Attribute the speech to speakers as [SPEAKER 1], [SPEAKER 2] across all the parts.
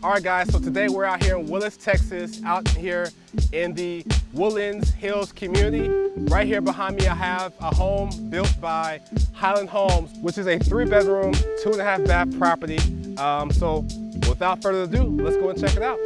[SPEAKER 1] All right, guys, so today we're out here in Willis, Texas, out here in the Woodlands Hills community. Right here behind me, I have a home built by Highland Homes, which is a 3-bedroom, 2.5 bath property. So without further ado, let's go and check it out.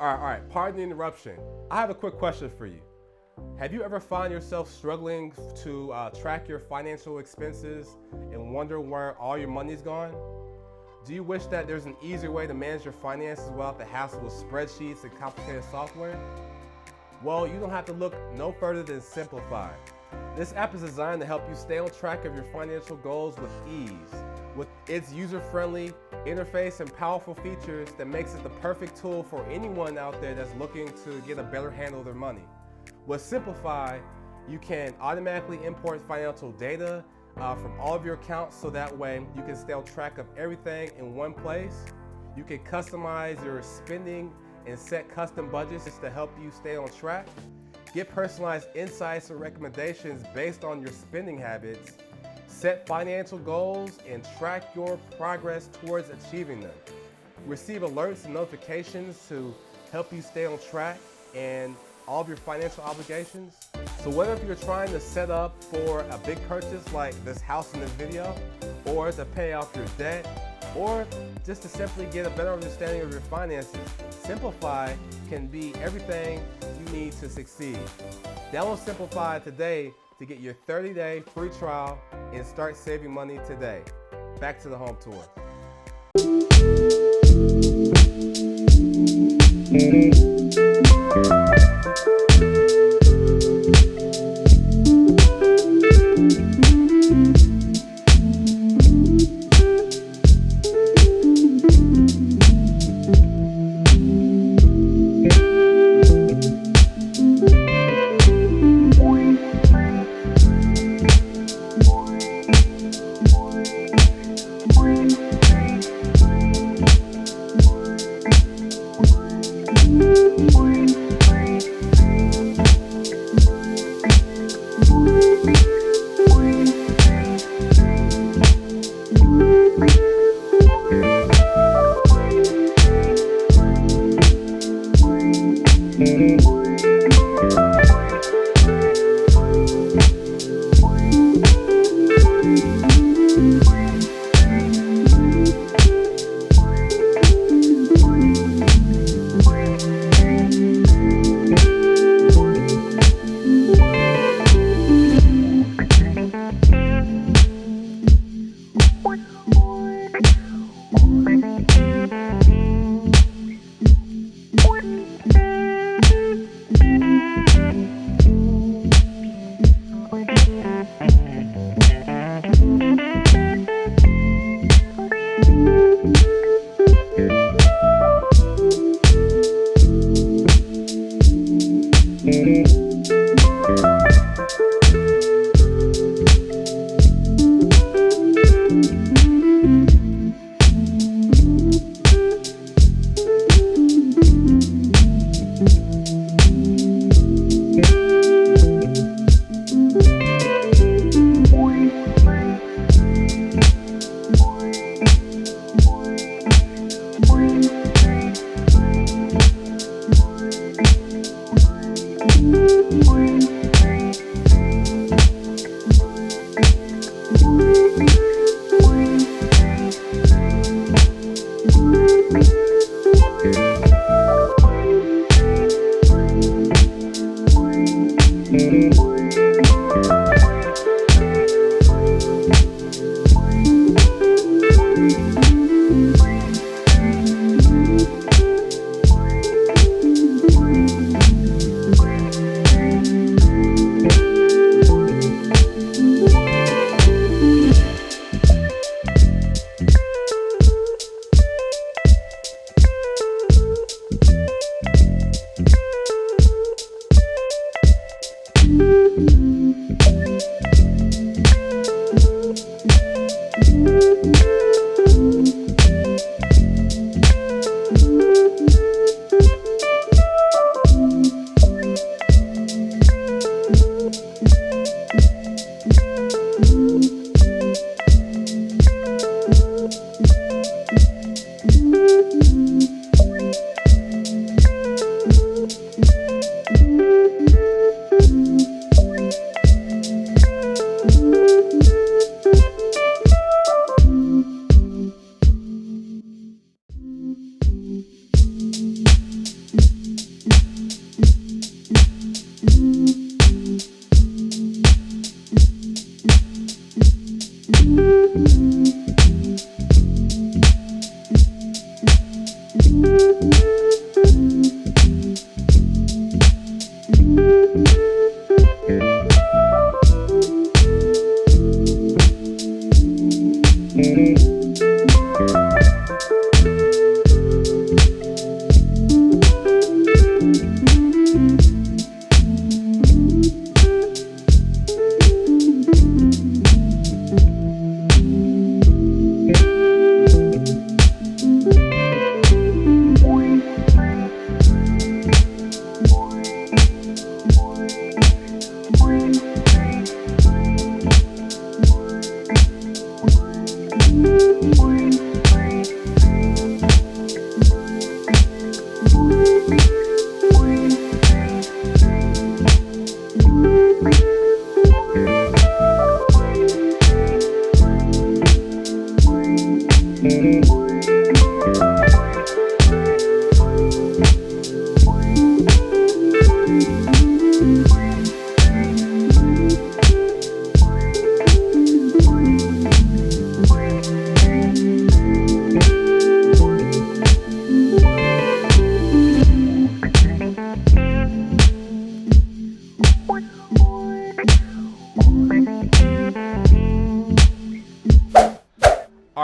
[SPEAKER 1] All right, pardon the interruption. I have a quick question for you. Have you ever found yourself struggling to track your financial expenses and wonder where all your money's gone? Do you wish that there's an easier way to manage your finances without the hassle of spreadsheets and complicated software? Well, you don't have to look no further than Simplify. This app is designed to help you stay on track of your financial goals with ease. With its user-friendly interface and powerful features that makes it the perfect tool for anyone out there that's looking to get a better handle of their money. With Simplify, you can automatically import financial data from all of your accounts, so that way you can stay on track of everything in one place. You can customize your spending and set custom budgets to help you stay on track. Get personalized insights and recommendations based on your spending habits. Set financial goals and track your progress towards achieving them. Receive alerts and notifications to help you stay on track and all of your financial obligations. So whether if you're trying to set up for a big purchase like this house in this video, or to pay off your debt, or just to simply get a better understanding of your finances, Simplify can be everything you need to succeed. Download Simplify today to get your 30-day free trial and start saving money today. Back to the home tour.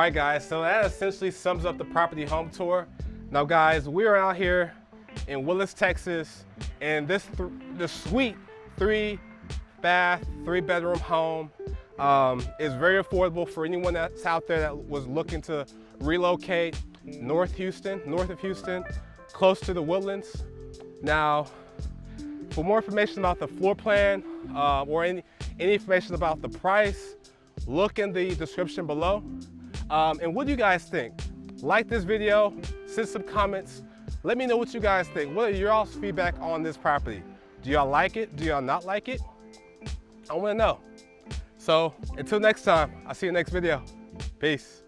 [SPEAKER 1] right, guys, so that essentially sums up the property home tour. Now, guys, we're out here in Willis, Texas, and this sweet 3-bath, 3-bedroom home is very affordable for anyone that's out there that was looking to relocate north of Houston, close to the Woodlands. Now, for more information about the floor plan or any information about the price, look in the description below. And what do you guys think? Like this video, send some comments. Let me know what you guys think. What are your all's feedback on this property? Do y'all like it? Do y'all not like it? I want to know. So until next time, I'll see you next video. Peace.